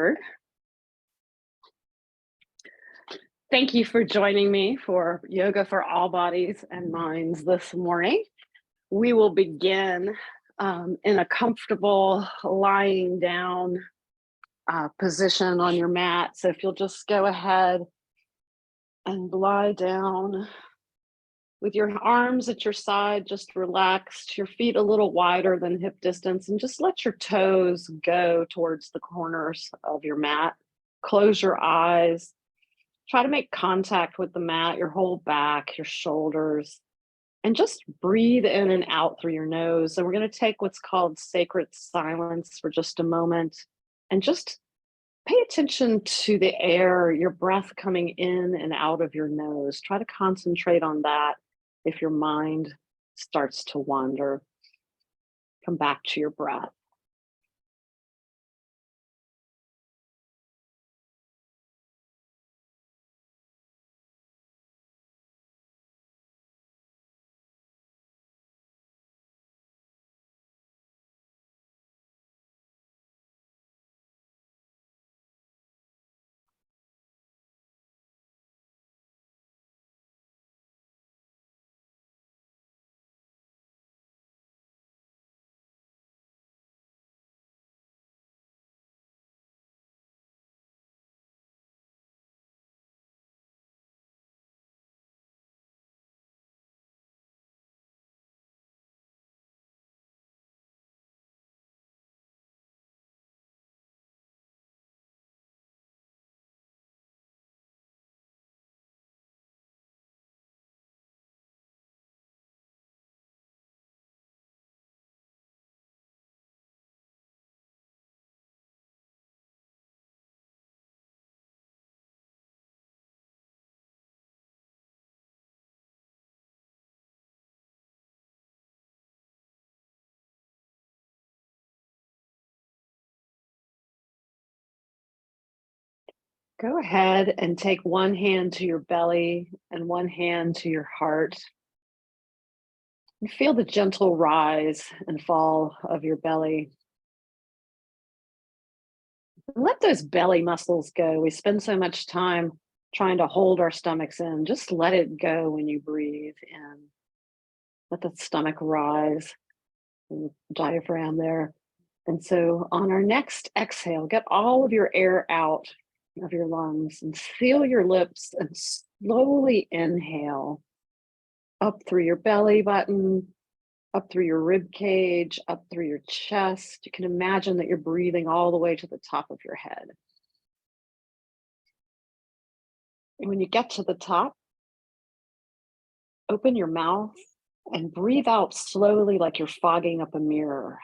forward. Thank you for joining me for Yoga for All Bodies and Minds this morning. We will begin in a comfortable lying down position on your mat. So if you'll just go ahead and lie down with your arms at your side, just relaxed, your feet a little wider than hip distance, and just let your toes go towards the corners of your mat. Close your eyes. Try to make contact with the mat, your whole back, your shoulders, and just breathe in and out through your nose. So we're going to take what's called sacred silence for just a moment and just pay attention to the air, your breath coming in and out of your nose. Try to concentrate on that. If your mind starts to wander, come back to your breath. Go ahead and take one hand to your belly and one hand to your heart. And feel the gentle rise and fall of your belly. Let those belly muscles go. We spend so much time trying to hold our stomachs in. Just let it go when you breathe in. Let the stomach rise and the diaphragm there. And so on our next exhale, get all of your air out of your lungs and seal your lips and slowly inhale up through your belly button, up through your rib cage, up through your chest. You can imagine that you're breathing all the way to the top of your head. And when you get to the top, open your mouth and breathe out slowly like you're fogging up a mirror.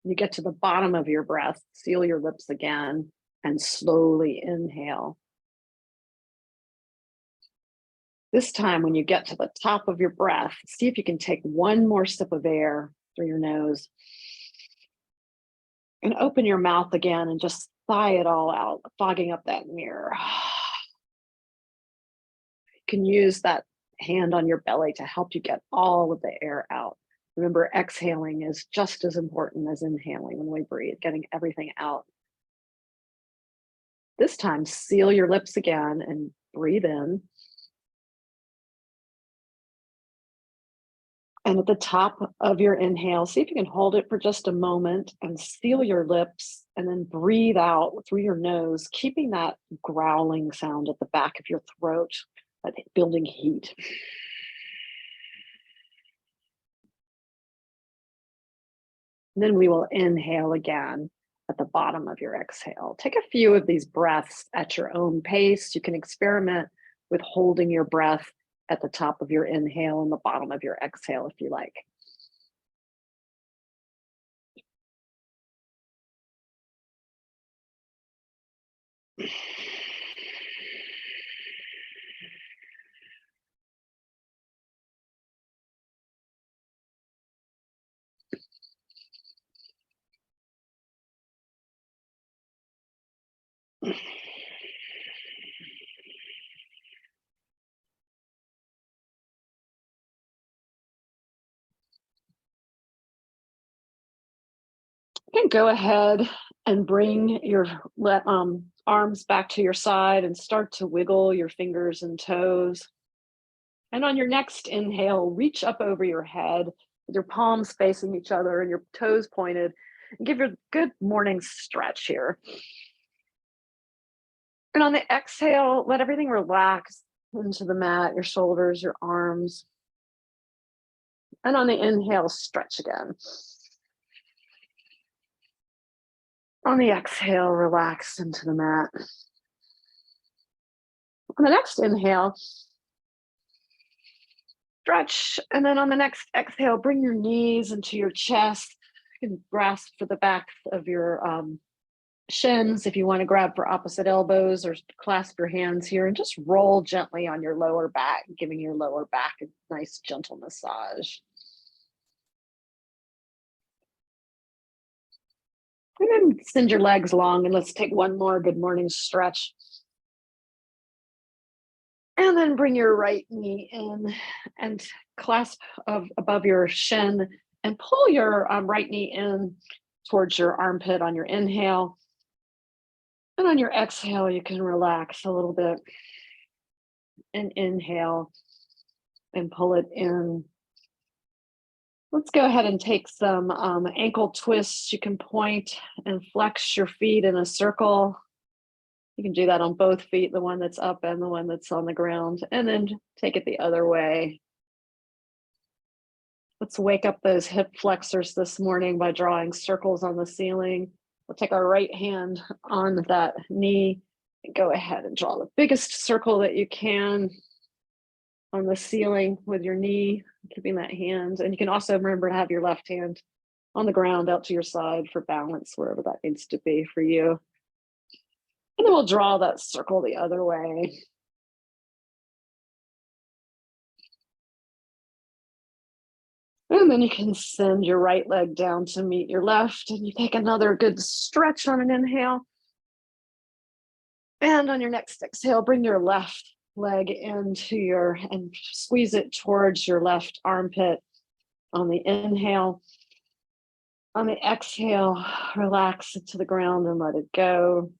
You get to the bottom of your breath, seal your lips again, and slowly inhale. This time, when you get to the top of your breath, see if you can take one more sip of air through your nose and open your mouth again and just sigh it all out, fogging up that mirror. You can use that hand on your belly to help you get all of the air out. Remember, exhaling is just as important as inhaling when we breathe, getting everything out. This time, seal your lips again and breathe in. And at the top of your inhale, see if you can hold it for just a moment and seal your lips and then breathe out through your nose, keeping that growling sound at the back of your throat, building heat. And then we will inhale again at the bottom of your exhale. Take a few of these breaths at your own pace. You can experiment with holding your breath at the top of your inhale and the bottom of your exhale if you like. You can go ahead and bring your arms back to your side and start to wiggle your fingers and toes. And on your next inhale, reach up over your head with your palms facing each other and your toes pointed. And give your good morning stretch here. And on the exhale, let everything relax into the mat, your shoulders, your arms. And on the inhale, stretch again. On the exhale, relax into the mat. On the next inhale, stretch. And then on the next exhale, bring your knees into your chest. You can grasp for the back of your shins if you want to grab for opposite elbows, or clasp your hands here and just roll gently on your lower back, giving your lower back a nice gentle massage. And then send your legs long, and let's take one more good morning stretch. And then bring your right knee in and clasp above your shin and pull your right knee in towards your armpit on your inhale. And on your exhale, you can relax a little bit and inhale and pull it in. Let's go ahead and take some ankle twists. You can point and flex your feet in a circle. You can do that on both feet, the one that's up and the one that's on the ground, and then take it the other way. Let's wake up those hip flexors this morning by drawing circles on the ceiling. We'll take our right hand on that knee and go ahead and draw the biggest circle that you can on the ceiling with your knee, keeping that hand. And you can also remember to have your left hand on the ground out to your side for balance, wherever that needs to be for you. And then we'll draw that circle the other way. And then you can send your right leg down to meet your left, and you take another good stretch on an inhale. And on your next exhale, bring your left leg into and squeeze it towards your left armpit on the inhale. On the exhale, relax it to the ground and let it go.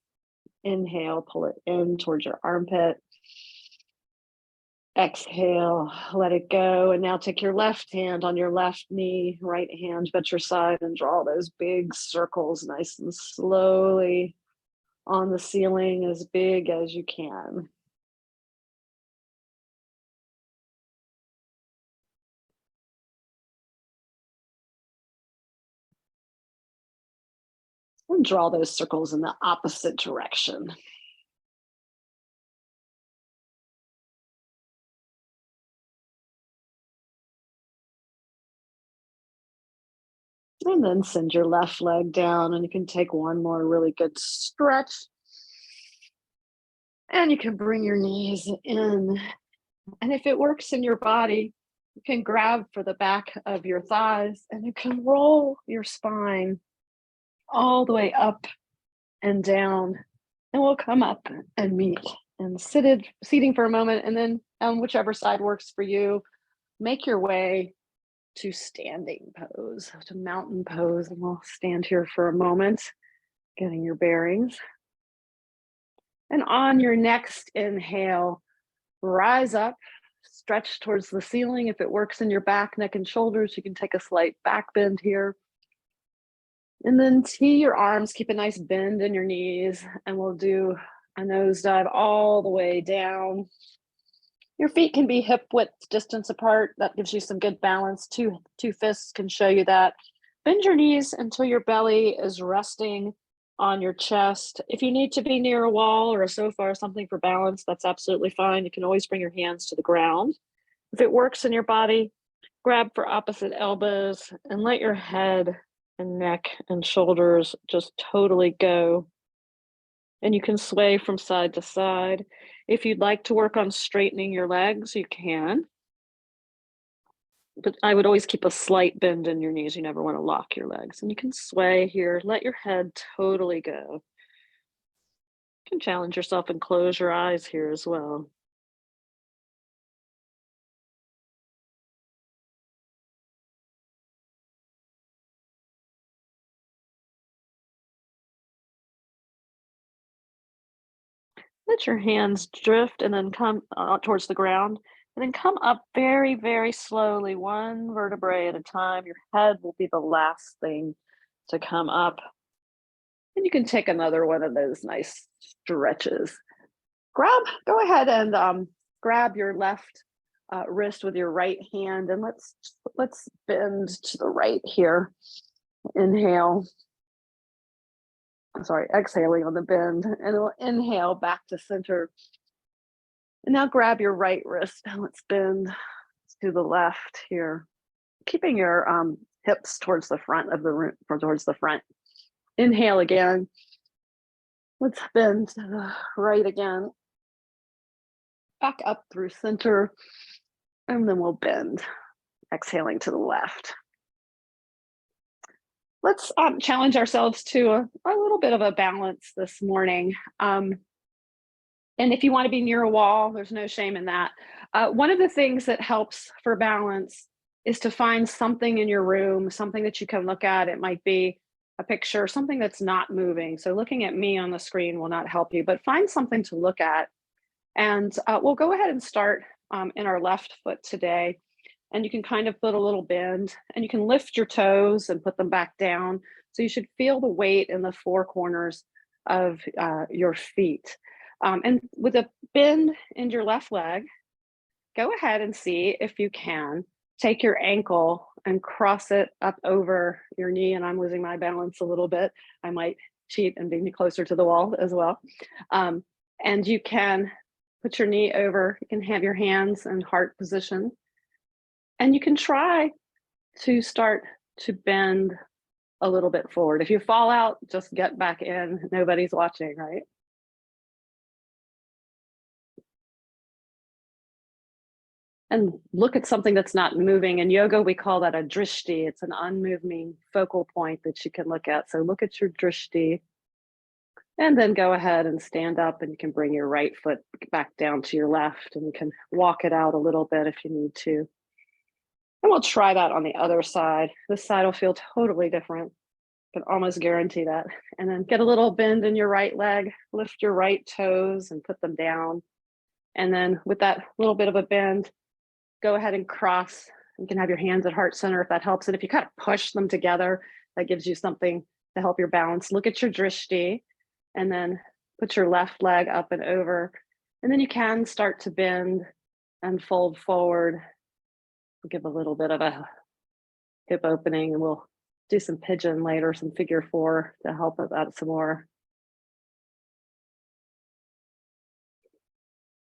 Inhale, pull it in towards your armpit. Exhale, let it go. And now take your left hand on your left knee, right hand at your side, and draw those big circles nice and slowly on the ceiling, as big as you can. And draw those circles in the opposite direction. And then send your left leg down, and you can take one more really good stretch. And you can bring your knees in. And if it works in your body, you can grab for the back of your thighs, and you can roll your spine all the way up and down. And we'll come up and meet and seating for a moment. And then whichever side works for you, make your way to standing pose, to mountain pose. And we'll stand here for a moment, getting your bearings. And on your next inhale, rise up, stretch towards the ceiling. If it works in your back, neck, and shoulders, you can take a slight back bend here. And then tee your arms, keep a nice bend in your knees, and we'll do a nosedive all the way down. Your feet can be hip width distance apart. That gives you some good balance. Two fists can show you that. Bend your knees until your belly is resting on your chest. If you need to be near a wall or a sofa or something for balance, that's absolutely fine. You can always bring your hands to the ground. If it works in your body, grab for opposite elbows and let your head and neck and shoulders just totally go. And you can sway from side to side. If you'd like to work on straightening your legs, you can. But I would always keep a slight bend in your knees. You never want to lock your legs. And you can sway here. Let your head totally go. You can challenge yourself and close your eyes here as well. Let your hands drift and then come towards the ground. And then come up very, very slowly, one vertebrae at a time. Your head will be the last thing to come up. And you can take another one of those nice stretches. Go ahead and grab your left wrist with your right hand, and let's bend to the right here. Inhale. Sorry, exhaling on the bend, and we'll inhale back to center. And now grab your right wrist and let's bend to the left here, keeping your hips towards the front of the room, or towards the front. Inhale again. Let's bend to the right again. Back up through center, and then we'll bend, exhaling to the left. Let's challenge ourselves to a little bit of a balance this morning. And if you want to be near a wall, there's no shame in that. One of the things that helps for balance is to find something in your room, something that you can look at. It might be a picture, something that's not moving. So looking at me on the screen will not help you, but find something to look at. And we'll go ahead and start in our left foot today. And you can kind of put a little bend, and you can lift your toes and put them back down. So you should feel the weight in the four corners of your feet. And with a bend in your left leg, go ahead and see if you can take your ankle and cross it up over your knee. And I'm losing my balance a little bit. I might cheat and be closer to the wall as well. And you can put your knee over, you can have your hands in heart position. And you can try to start to bend a little bit forward. If you fall out, just get back in. Nobody's watching, right? And look at something that's not moving. In yoga, we call that a drishti. It's an unmoving focal point that you can look at. So look at your drishti, and then go ahead and stand up, and you can bring your right foot back down to your left, and you can walk it out a little bit if you need to. And we'll try that on the other side. This side will feel totally different. I can almost guarantee that. And then get a little bend in your right leg, lift your right toes and put them down. And then with that little bit of a bend, go ahead and cross. You can have your hands at heart center if that helps. And if you kind of push them together, that gives you something to help your balance. Look at your drishti, and then put your left leg up and over. And then you can start to bend and fold forward. Give a little bit of a hip opening, and we'll do some pigeon later, some figure four to help with that some more.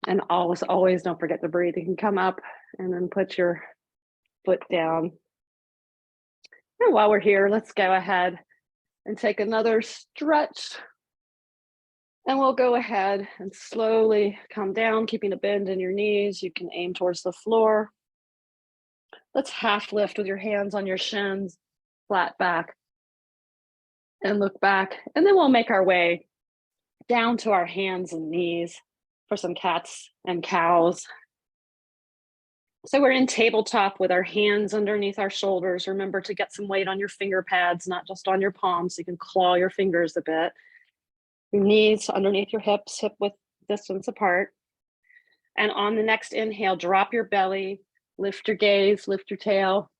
And always don't forget to breathe. You can come up and then put your foot down. And while we're here, let's go ahead and take another stretch. And we'll go ahead and slowly come down, keeping a bend in your knees. You can aim towards the floor. Let's half lift with your hands on your shins, flat back, and look back. And then we'll make our way down to our hands and knees for some cats and cows. So we're in tabletop with our hands underneath our shoulders. Remember to get some weight on your finger pads, not just on your palms. So you can claw your fingers a bit. Your knees underneath your hips, hip width distance apart. And on the next inhale, drop your belly, lift your gaze, lift your tail.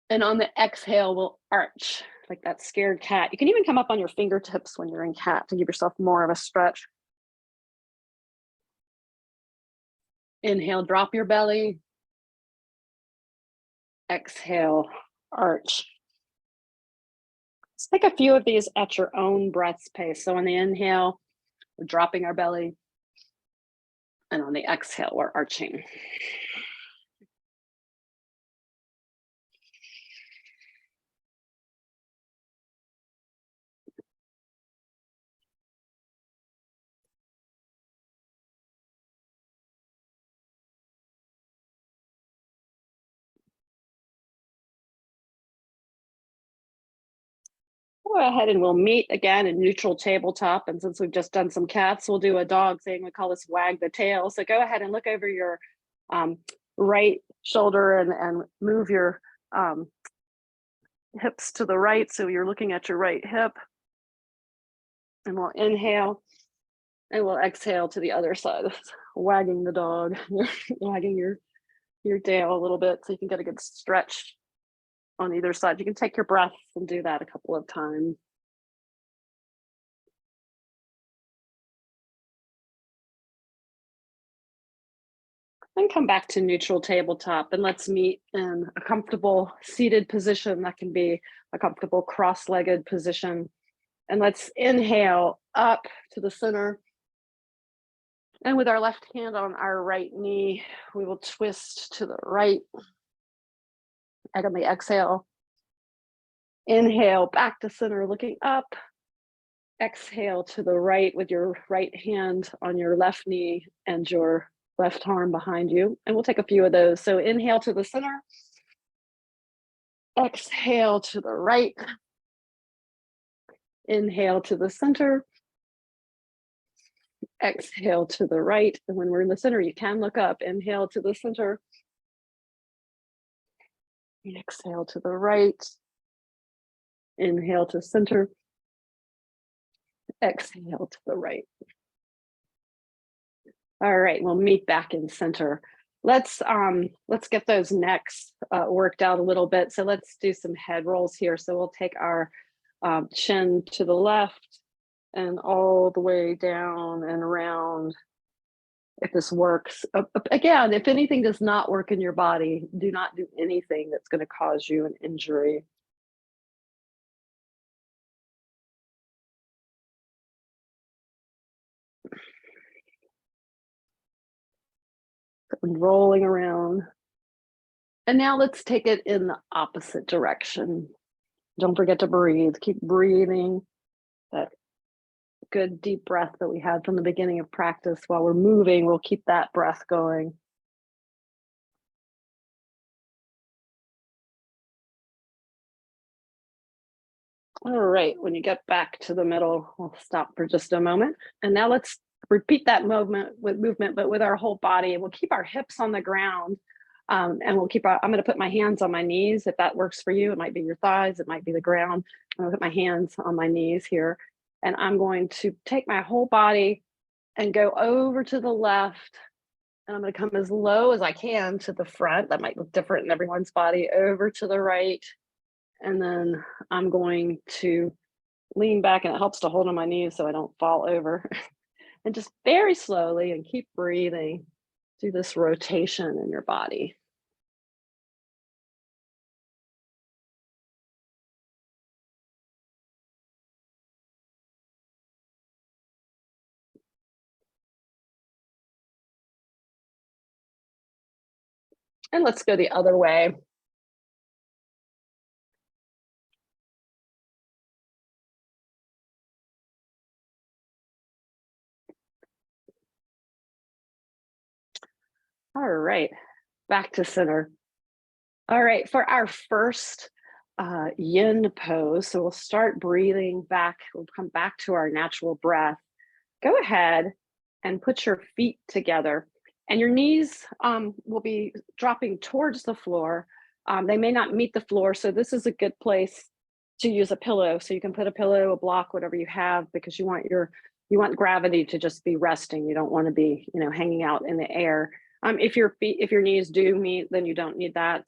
And on the exhale, we'll arch like that scared cat. You can even come up on your fingertips when you're in cat to give yourself more of a stretch. Inhale, drop your belly. Exhale, arch. Let's take a few of these at your own breath's pace. So on the inhale, we're dropping our belly. And on the exhale, we're arching. Go ahead and we'll meet again in neutral tabletop. And since we've just done some cats, we'll do a dog thing. We call this wag the tail. So go ahead and look over your right shoulder and move your hips to the right. So you're looking at your right hip. And we'll inhale. And we'll exhale to the other side, wagging the dog, wagging your tail a little bit so you can get a good stretch on either side. You can take your breath and do that a couple of times. And come back to neutral tabletop, and let's meet in a comfortable seated position. That can be a comfortable cross-legged position. And let's inhale up to the center. And with our left hand on our right knee, we will twist to the right. And on the exhale, inhale back to center, looking up. Exhale to the right with your right hand on your left knee and your left arm behind you. And we'll take a few of those. So inhale to the center. Exhale to the right. Inhale to the center. Exhale to the right. And when we're in the center, you can look up. Inhale to the center. Exhale to the right. Inhale to center. Exhale to the right. All right, we'll meet back in center. Let's get those necks worked out a little bit. So let's do some head rolls here. So we'll take our chin to the left and all the way down and around. If this works, again, if anything does not work in your body, do not do anything that's going to cause you an injury. Rolling around. And now let's take it in the opposite direction. Don't forget to breathe. Keep breathing that good deep breath that we had from the beginning of practice. While we're moving, we'll keep that breath going. All right, when you get back to the middle, we'll stop for just a moment. And now let's repeat that movement, but with our whole body. We'll keep our hips on the ground. And we'll keep I'm going to put my hands on my knees if that works for you. It might be your thighs, it might be the ground. I'm going to put my hands on my knees here. And I'm going to take my whole body and go over to the left. And I'm going to come as low as I can to the front. That might look different in everyone's body. Over to the right. And then I'm going to lean back, and it helps to hold on my knees so I don't fall over. And just very slowly and keep breathing. Do this rotation in your body. And let's go the other way. All right, back to center. All right, for our first yin pose, so we'll start breathing back. We'll come back to our natural breath. Go ahead and put your feet together, and your knees will be dropping towards the floor. They may not meet the floor, so this is a good place to use a pillow. So you can put a pillow, a block, whatever you have, because you want gravity to just be resting. You don't want to be, hanging out in the air. If your knees do meet, then you don't need that.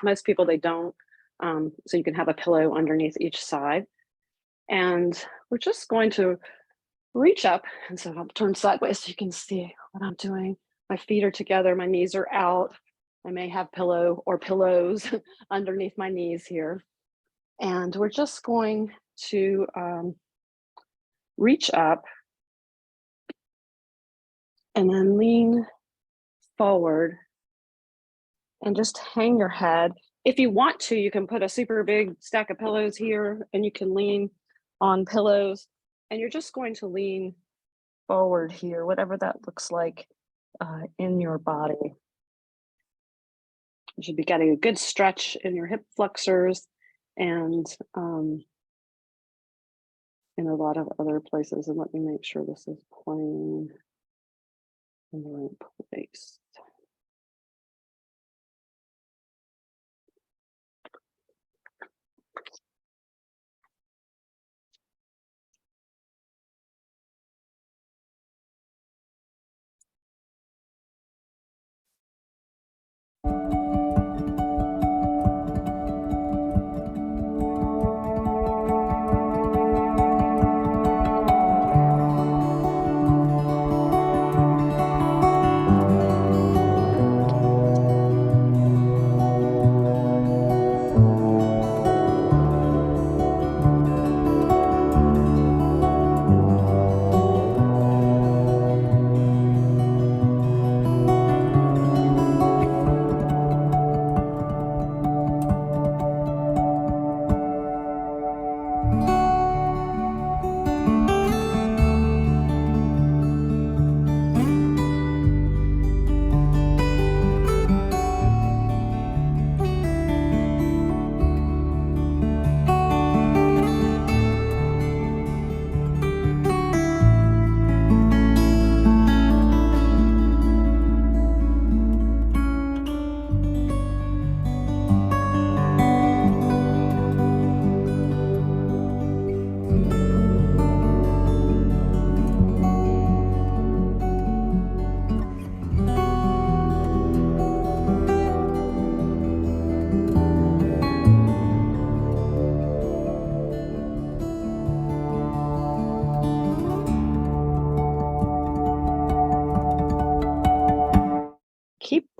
Most people, they don't. So you can have a pillow underneath each side. And we're just going to reach up. And so I'll turn sideways so you can see what I'm doing. My feet are together, my knees are out. I may have pillow or pillows underneath my knees here. And we're just going to reach up and then lean forward and just hang your head. If you want to, you can put a super big stack of pillows here and you can lean on pillows, and you're just going to lean forward here, whatever that looks like in your body. You should be getting a good stretch in your hip flexors and in a lot of other places. And let me make sure this is playing in the right place.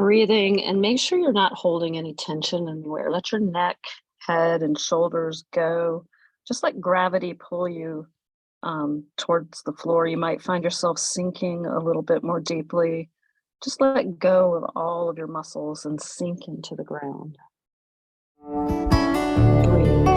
breathing, and make sure you're not holding any tension anywhere. Let your neck, head, and shoulders go. Just let gravity pull you towards the floor. You might find yourself sinking a little bit more deeply. Just let go of all of your muscles and sink into the ground. Breathe.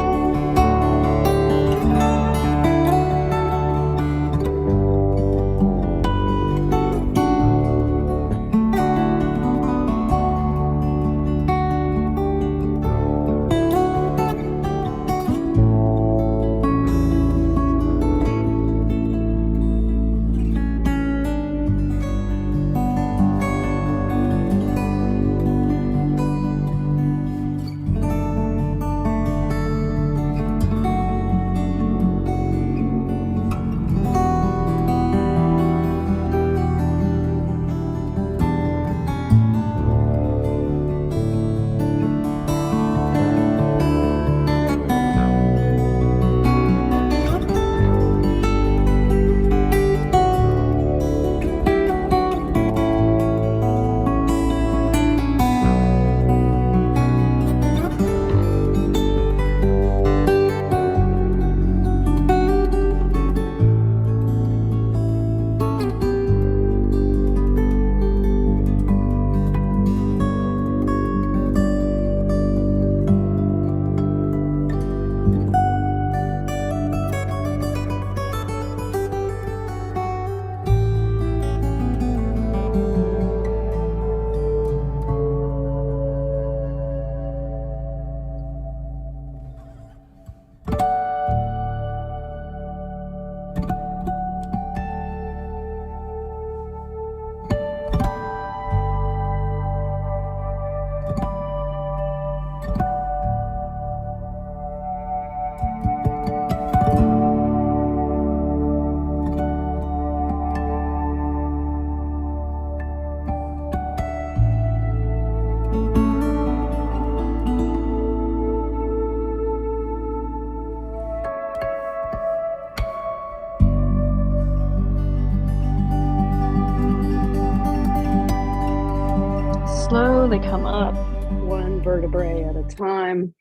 Slowly come up one vertebrae at a time.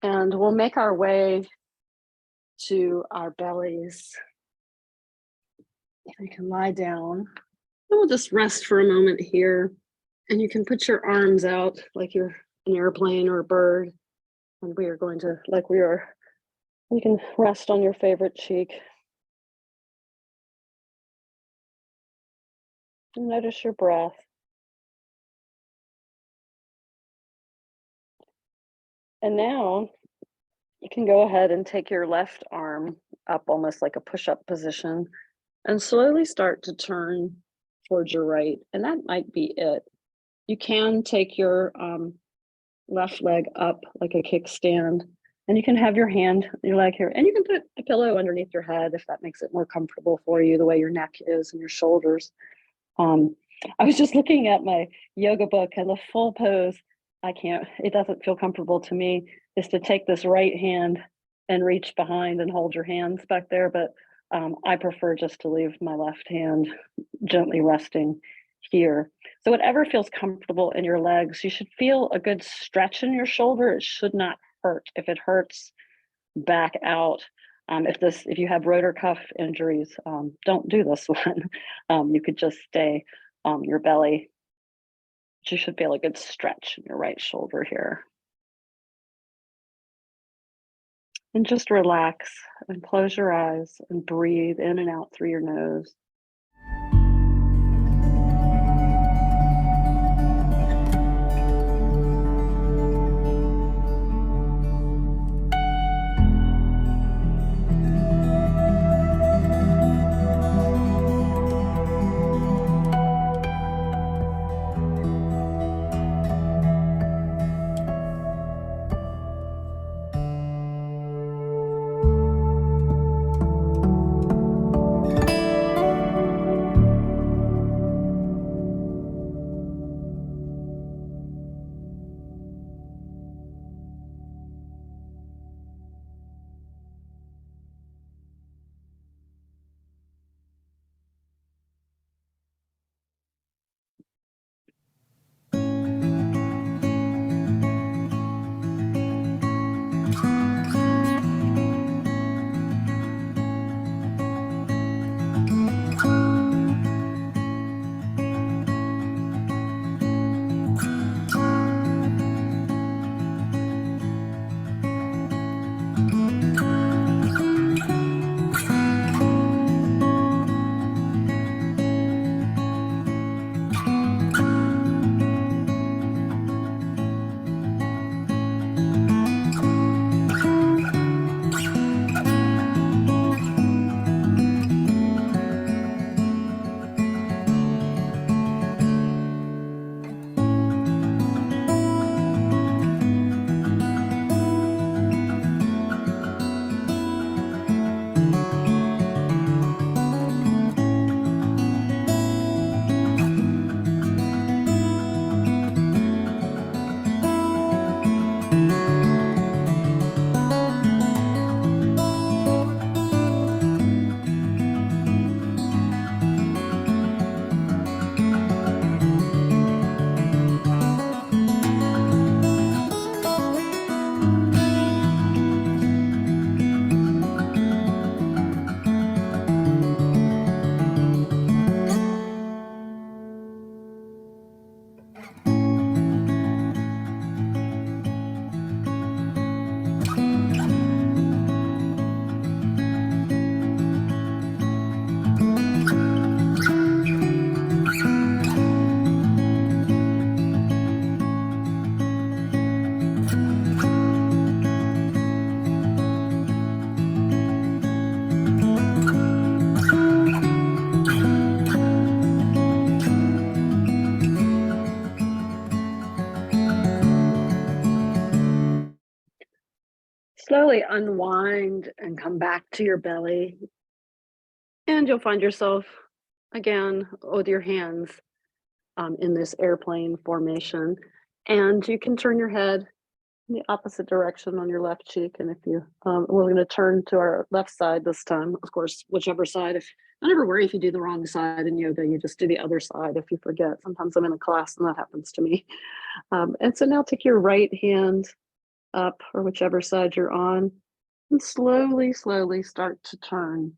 And we'll make our way to our bellies. We can lie down. And we'll just rest for a moment here. And you can put your arms out like you're an airplane or a bird. And we are going to, you can rest on your favorite cheek. And notice your breath. And now you can go ahead and take your left arm up almost like a push-up position and slowly start to turn towards your right. And that might be it. You can take your left leg up like a kickstand, and you can have your leg here, and you can put a pillow underneath your head if that makes it more comfortable for you, the way your neck is and your shoulders. I was just looking at my yoga book, and the full pose, it doesn't feel comfortable to me, is to take this right hand and reach behind and hold your hands back there. But I prefer just to leave my left hand gently resting here. So whatever feels comfortable in your legs, you should feel a good stretch in your shoulder. It should not hurt. If it hurts, back out. If you have rotor cuff injuries, don't do this one. You could just stay on your belly. You should feel a good stretch in your right shoulder here. And just relax and close your eyes and breathe in and out through your nose. Slowly unwind and come back to your belly. And you'll find yourself again with your hands in this airplane formation. And you can turn your head in the opposite direction on your left cheek. And if you, we're going to turn to our left side this time, of course, whichever side. If don't ever worry if you do the wrong side in yoga, you just do the other side if you forget. Sometimes I'm in a class and that happens to me. And so now take your right hand up or whichever side you're on and slowly, slowly start to turn.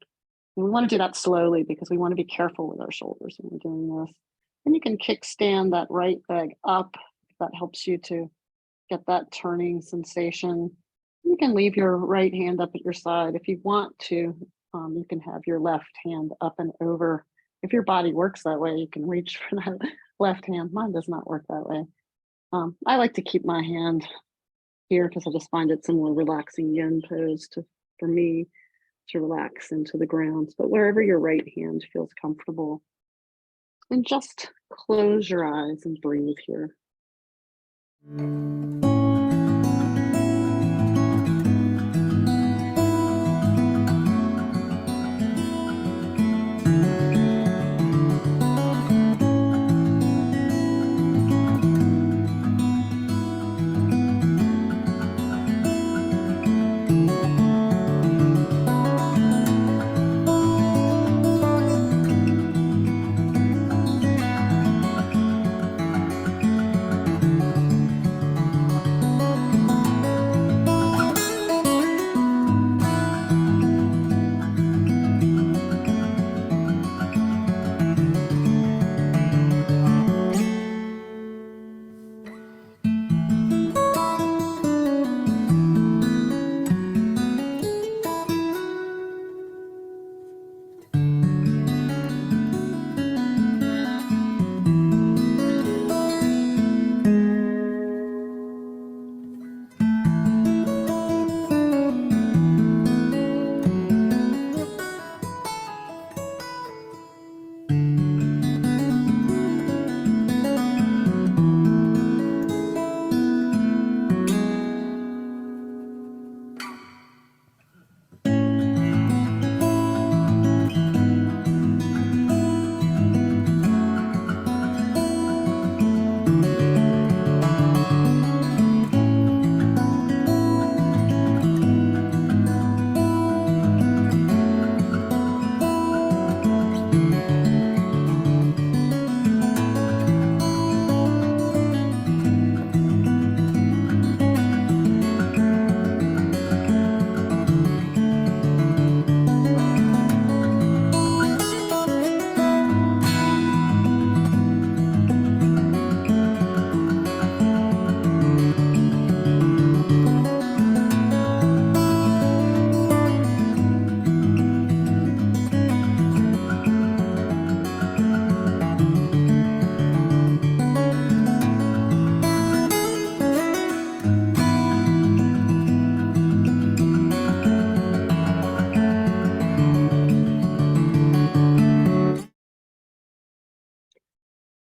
And we want to do that slowly because we want to be careful with our shoulders when we're doing this. And you can kickstand that right leg up if that helps you to get that turning sensation. You can leave your right hand up at your side. If you want to, you can have your left hand up and over. If your body works that way, you can reach for that left hand. Mine does not work that way. I like to keep my hand here because I just find it's a more relaxing yin pose for me to relax into the grounds. But wherever your right hand feels comfortable, and just close your eyes and breathe here.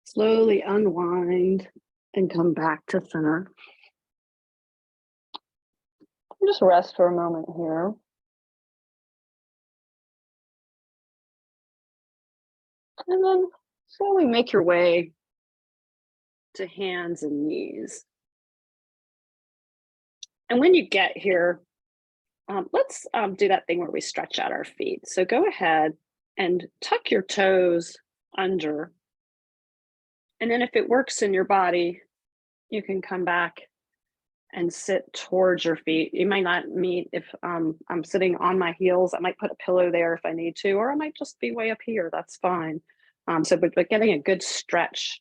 Slowly unwind and come back to center. Just rest for a moment here. And then slowly make your way to hands and knees. And when you get here, let's do that thing where we stretch out our feet. So go ahead and tuck your toes under. And then if it works in your body, you can come back and sit towards your feet. You might not meet if I'm sitting on my heels. I might put a pillow there if I need to, or I might just be way up here. That's fine. But getting a good stretch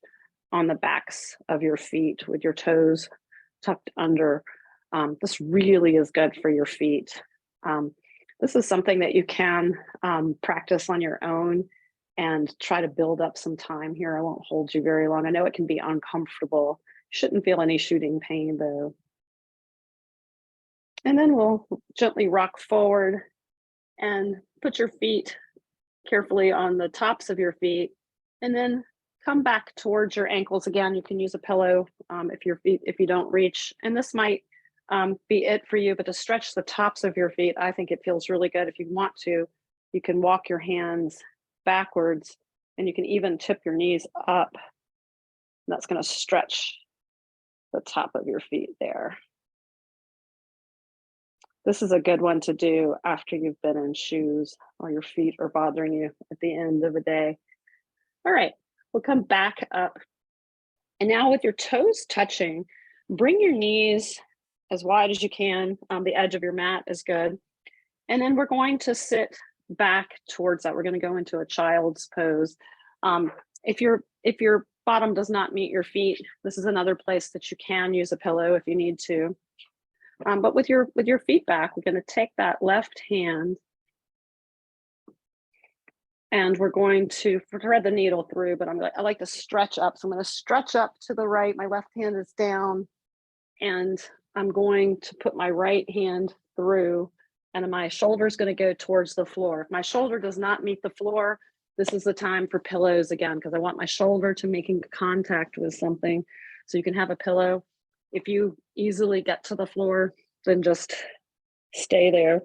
on the backs of your feet with your toes tucked under. This really is good for your feet. This is something that you can practice on your own and try to build up some time here. I won't hold you very long. I know it can be uncomfortable. Shouldn't feel any shooting pain though. And then we'll gently rock forward and put your feet carefully on the tops of your feet, and then come back towards your ankles again. You can use a pillow if you don't reach. And this might be it for you, but to stretch the tops of your feet, I think it feels really good. If you want to, you can walk your hands backwards and you can even tip your knees up. That's going to stretch the top of your feet there. This is a good one to do after you've been in shoes or your feet are bothering you at the end of the day. All right, we'll come back up. And now with your toes touching, bring your knees as wide as you can. The edge of your mat is good. And then we're going to sit back towards that. We're going to go into a child's pose. If your bottom does not meet your feet, this is another place that you can use a pillow if you need to. But with your feet back, we're going to take that left hand and we're going to thread the needle through, but I like to stretch up. So I'm going to stretch up to the right. My left hand is down and I'm going to put my right hand through and my shoulder is going to go towards the floor. If my shoulder does not meet the floor, this is the time for pillows again, because I want my shoulder to making contact with something. So you can have a pillow. If you easily get to the floor, then just stay there.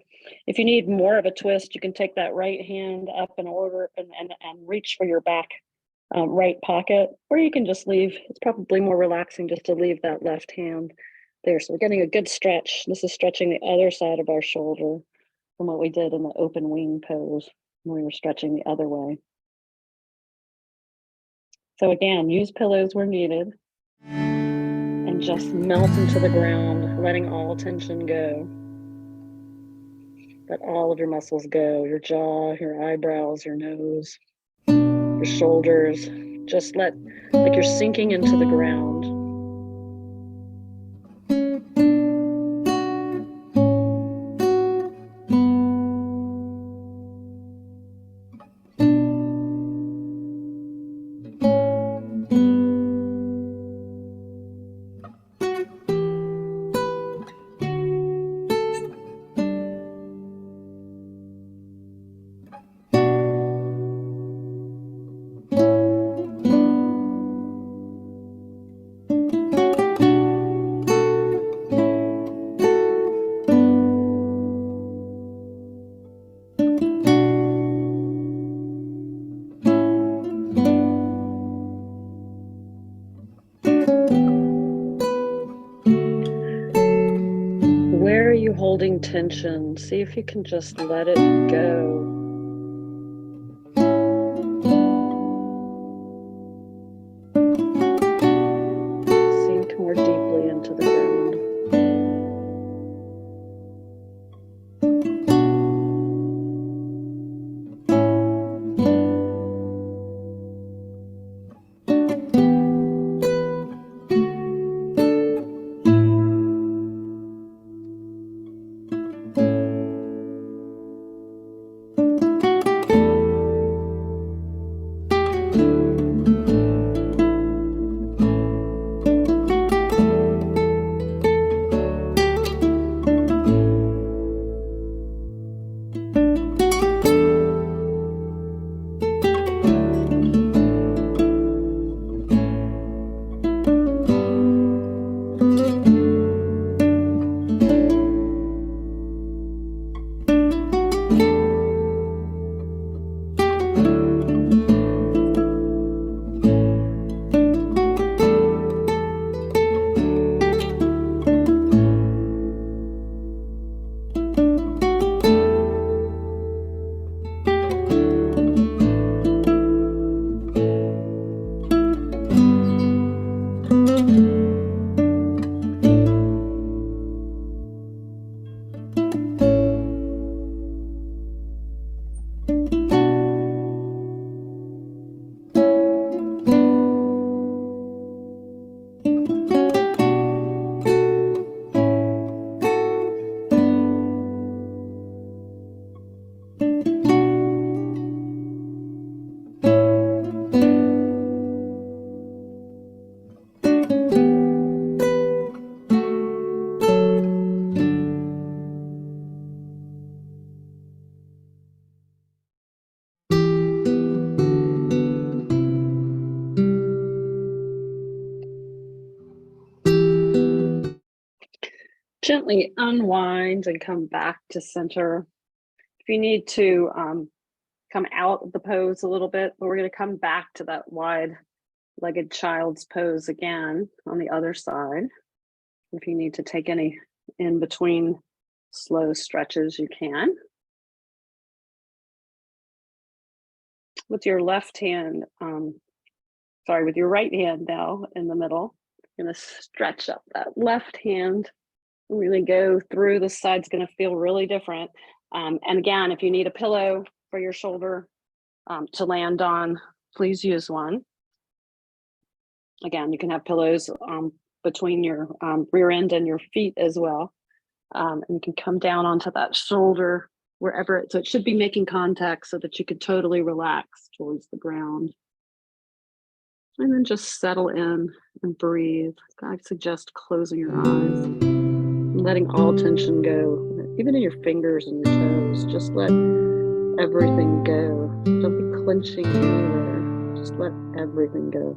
If you need more of a twist, you can take that right hand up and order and reach for your back right pocket, or you can just leave. It's probably more relaxing just to leave that left hand there. So we're getting a good stretch. This is stretching the other side of our shoulder from what we did in the open wing pose when we were stretching the other way. So again, use pillows where needed and just melt into the ground, letting all tension go. Let all of your muscles go, your jaw, your eyebrows, your nose, your shoulders. Just let, like you're sinking into the ground. Where are you holding tension? See if you can just let it go. Sink more deeply into the ground. gently unwind and come back to center. If you need to come out of the pose a little bit, but we're going to come back to that wide-legged child's pose again on the other side. If you need to take any in between slow stretches, you can. With your left hand, with your right hand now in the middle, you're going to stretch up that left hand, really go through. The side's going to feel really different. And again, if you need a pillow for your shoulder to land on, please use one. Again, you can have pillows between your rear end and your feet as well. And you can come down onto that shoulder wherever so it should be making contact so that you could totally relax towards the ground. And then just settle in and breathe. I suggest closing your eyes, letting all tension go, even in your fingers and your toes. Just let everything go. Don't be clenching anywhere. Just let everything go.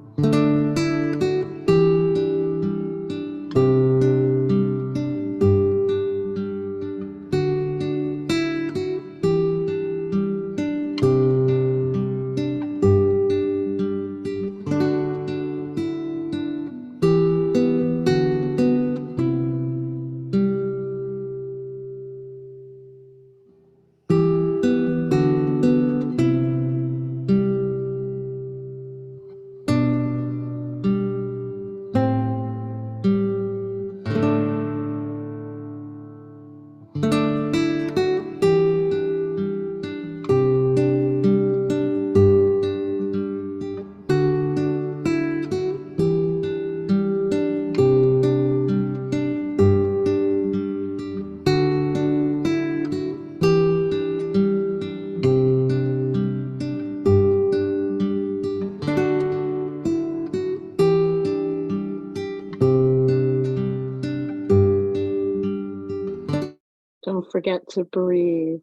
Don't forget to breathe.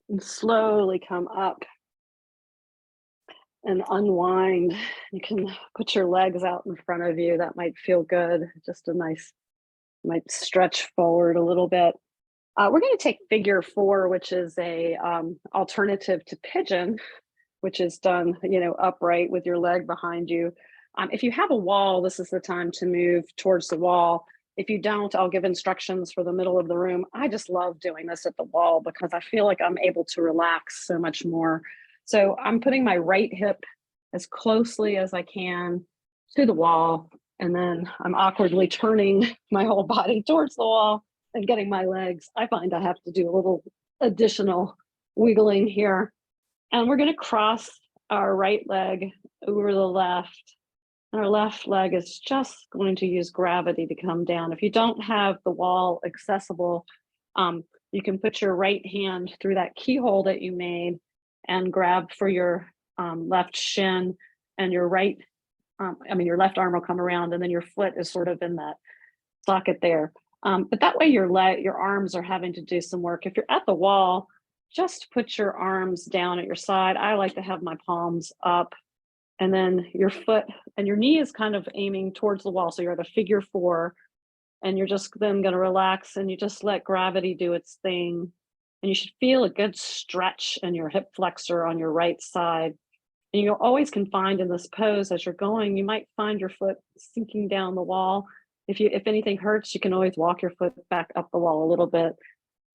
And slowly come up and unwind. You can put your legs out in front of you. That might feel good. Just a nice, might stretch forward a little bit. We're going to take figure 4, which is a alternative to pigeon, which is done, upright with your leg behind you. If you have a wall, this is the time to move towards the wall. If you don't, I'll give instructions for the middle of the room. I just love doing this at the wall because I feel like I'm able to relax so much more. So I'm putting my right hip as closely as I can to the wall, and then I'm awkwardly turning my whole body towards the wall and getting my legs. I find I have to do a little additional wiggling here. And we're going to cross our right leg over the left. And our left leg is just going to use gravity to come down. If you don't have the wall accessible, you can put your right hand through that keyhole that you made and grab for your left shin, and your your left arm will come around, and then your foot is sort of in that socket there. But that way your arms are having to do some work. If you're at the wall, just put your arms down at your side. I like to have my palms up, and then your foot and your knee is kind of aiming towards the wall. So you're at a figure 4, and you're just then going to relax, and you just let gravity do its thing. And you should feel a good stretch in your hip flexor on your right side. And you always can find in this pose as you're going, you might find your foot sinking down the wall. If anything hurts, you can always walk your foot back up the wall a little bit.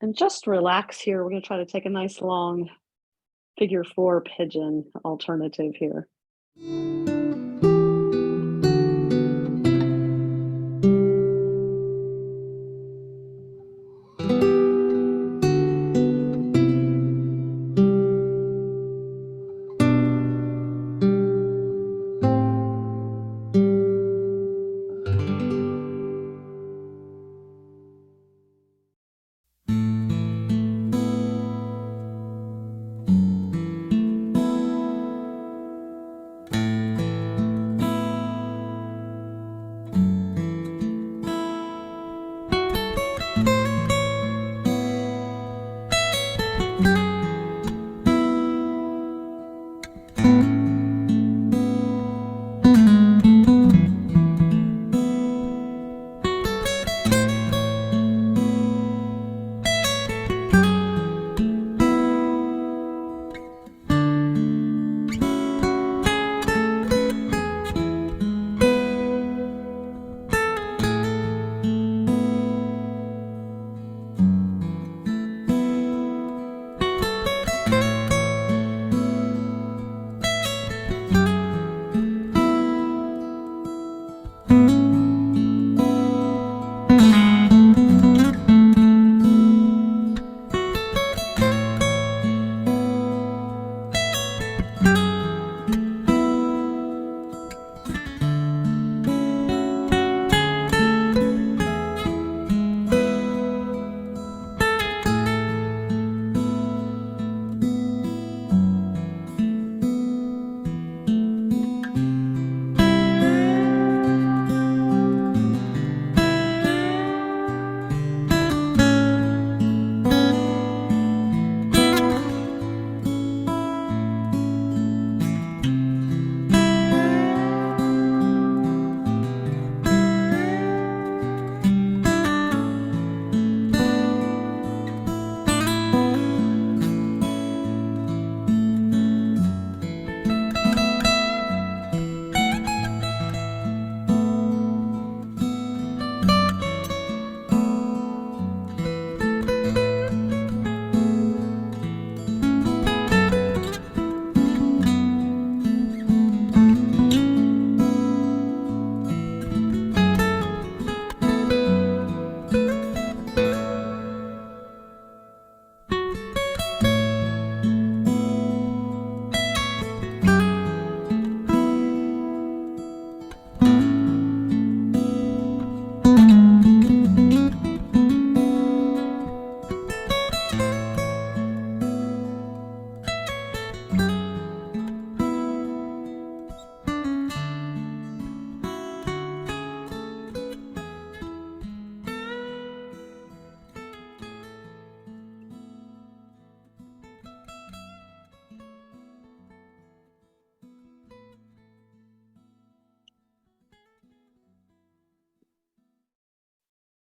And just relax here. We're going to try to take a nice long figure 4 pigeon alternative here.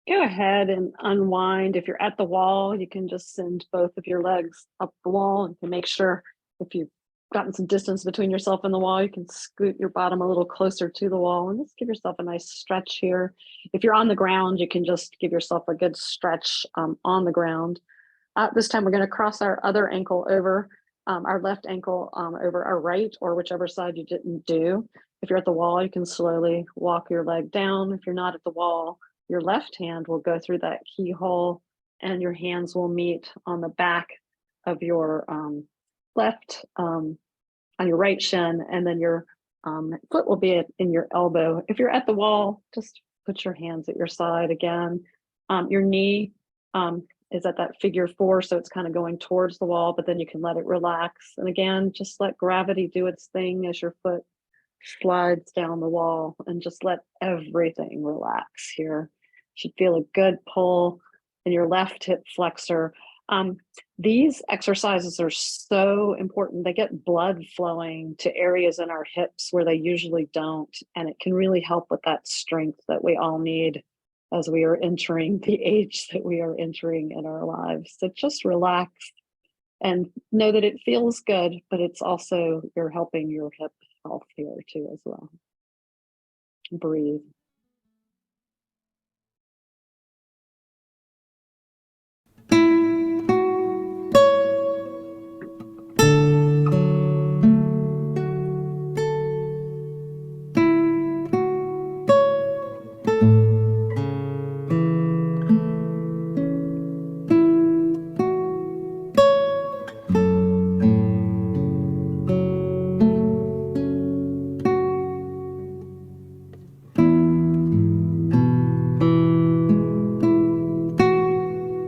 Go ahead and unwind. If you're at the wall, you can just send both of your legs up the wall. You can make sure if you've gotten some distance between yourself and the wall, you can scoot your bottom a little closer to the wall and just give yourself a nice stretch here. If you're on the ground, you can just give yourself a good stretch on the ground. This time we're going to cross our other ankle over, our left ankle over our right, or whichever side you didn't do. If you're at the wall, you can slowly walk your leg down. If you're not at the wall, your left hand will go through that keyhole and your hands will meet on the back of your left, on your right shin, and then your foot will be in your elbow. If you're at the wall, just put your hands at your side again. Your knee is at that figure 4, so it's kind of going towards the wall, but then you can let it relax. And again, just let gravity do its thing as your foot slides down the wall, and just let everything relax here. You should feel a good pull in your left hip flexor. These exercises are so important. They get blood flowing to areas in our hips where they usually don't, and it can really help with that strength that we all need as we are entering the age that we are entering in our lives. So just relax and know that it feels good, but it's also, you're helping your hip health here too as well. Breathe.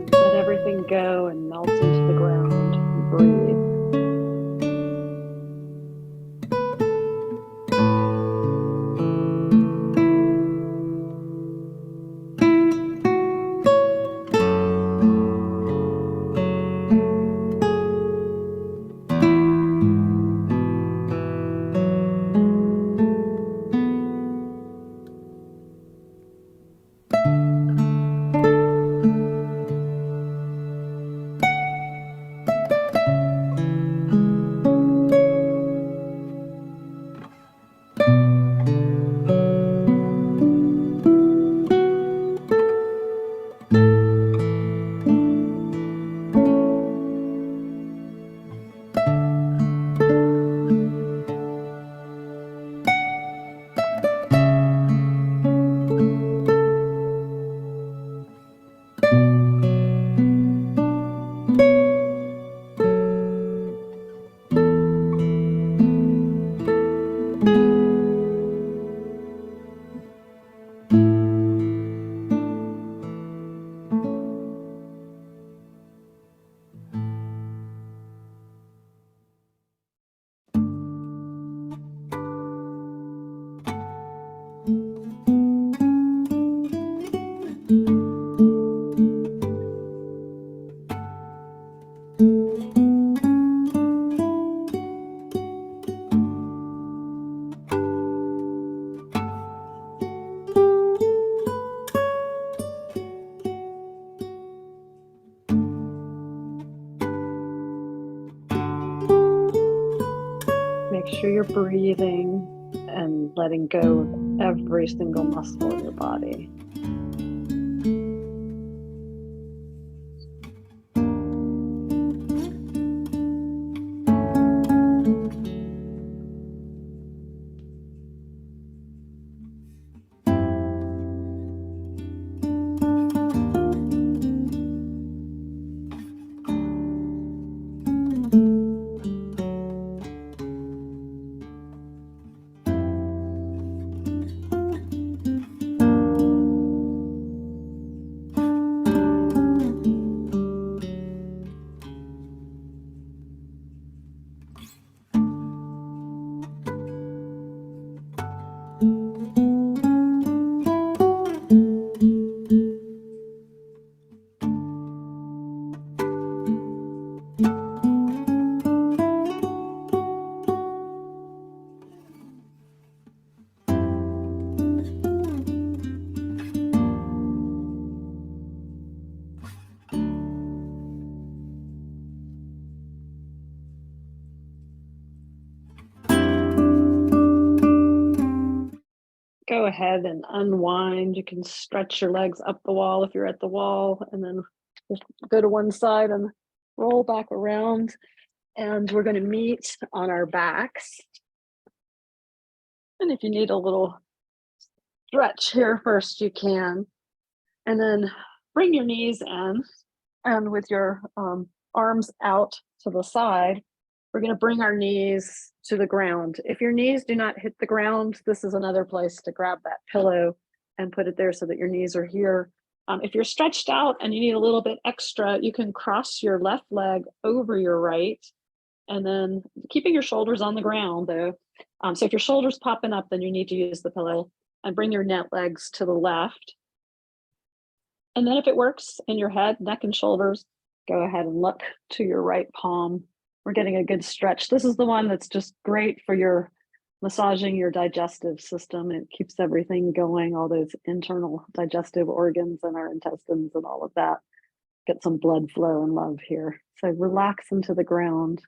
Let everything go and melt into the ground. Breathe. Make sure you're breathing and letting go of every single muscle in your body. ahead and unwind. You can stretch your legs up the wall if you're at the wall, and then just go to one side and roll back around. And we're going to meet on our backs. And if you need a little stretch here first, you can. And then bring your knees in, and with your arms out to the side, we're going to bring our knees to the ground. If your knees do not hit the ground, this is another place to grab that pillow and put it there so that your knees are here. If you're stretched out and you need a little bit extra, you can cross your left leg over your right, and then keeping your shoulders on the ground though. So if your shoulder's popping up, then you need to use the pillow, and bring your net legs to the left. And then if it works in your head, neck and shoulders, go ahead and look to your right palm. We're getting a good stretch. This is the one that's just great for your massaging your digestive system. It keeps everything going, all those internal digestive organs and our intestines and all of that. Get some blood flow and love here. So relax into the ground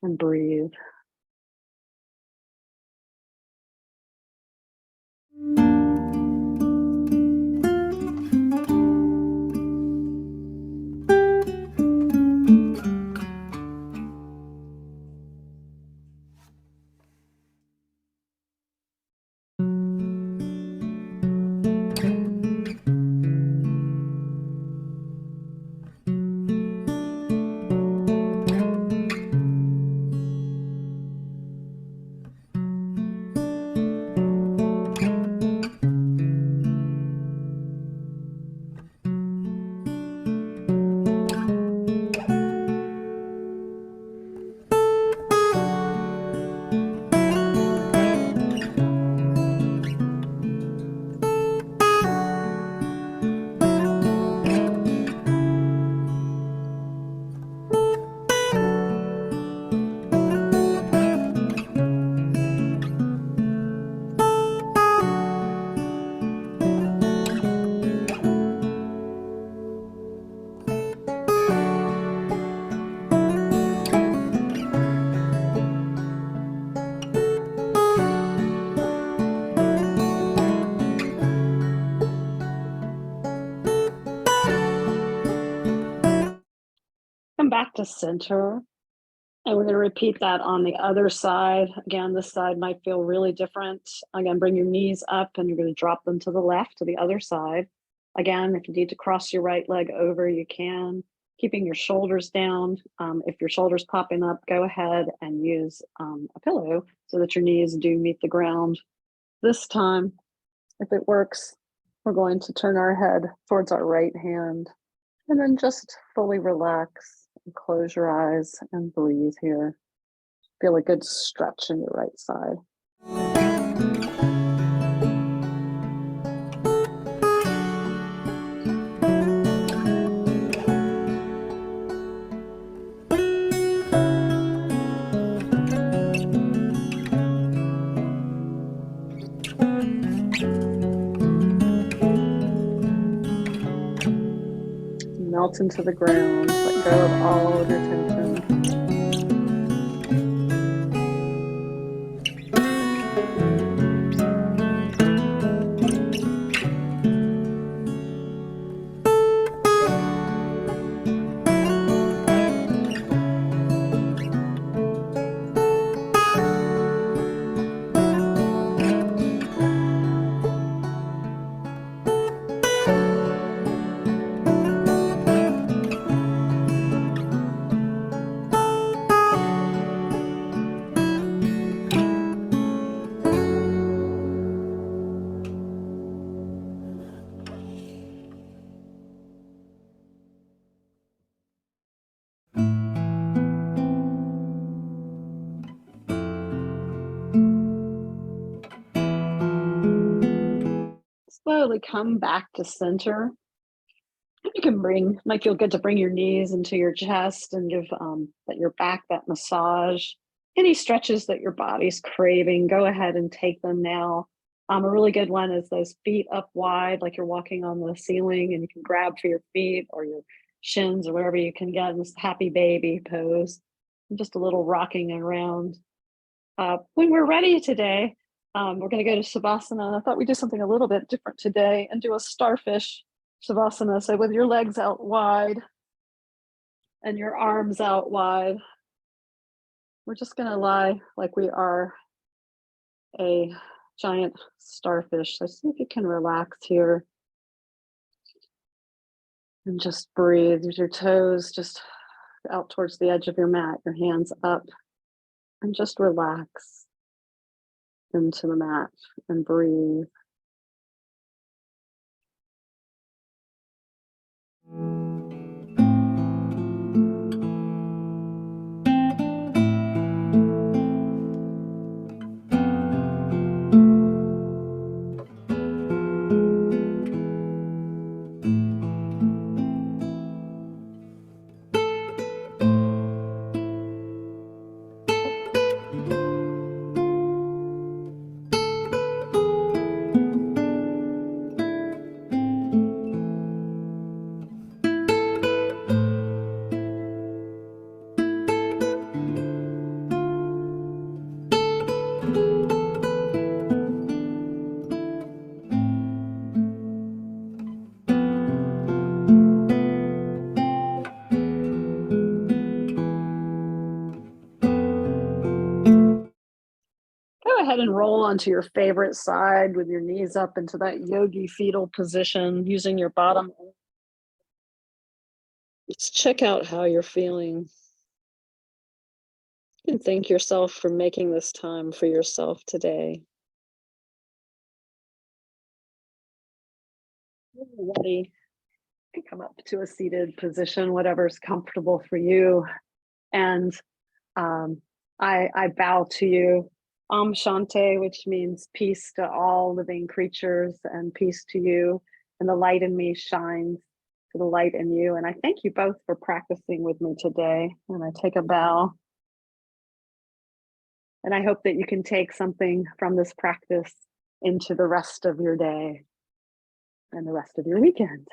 and breathe. Come back to center. And we're going to repeat that on the other side. Again, this side might feel really different. Again, bring your knees up and you're going to drop them to the left, to the other side. Again, if you need to cross your right leg over, you can. Keeping your shoulders down. If your shoulder's popping up, go ahead and use a pillow so that your knees do meet the ground. This time, if it works, we're going to turn our head towards our right hand and then just fully relax and close your eyes and breathe here. Feel a good stretch in your right side. Melt into the ground, let go of all of your tension. Slowly come back to center. You can might feel good to bring your knees into your chest and give your back that massage. Any stretches that your body's craving, go ahead and take them now. A really good one is those feet up wide, like you're walking on the ceiling, and you can grab for your feet or your shins or wherever you can get in this happy baby pose. And just a little rocking around. When we're ready today, we're going to go to Savasana. I thought we'd do something a little bit different today and do a starfish Savasana. So with your legs out wide and your arms out wide, we're just going to lie like we are a giant starfish. So see if you can relax here and just breathe with your toes just out towards the edge of your mat, your hands up, and just relax into the mat and breathe. Go ahead and roll onto your favorite side with your knees up into that yogi fetal position using your bottom. Just check out how you're feeling. And thank yourself for making this time for yourself today. When you're ready, you can come up to a seated position, whatever's comfortable for you. And I bow to you. Om Shanti, which means peace to all living creatures and peace to you. And the light in me shines to the light in you. And I thank you both for practicing with me today. And I take a bow. And I hope that you can take something from this practice into the rest of your day and the rest of your weekend.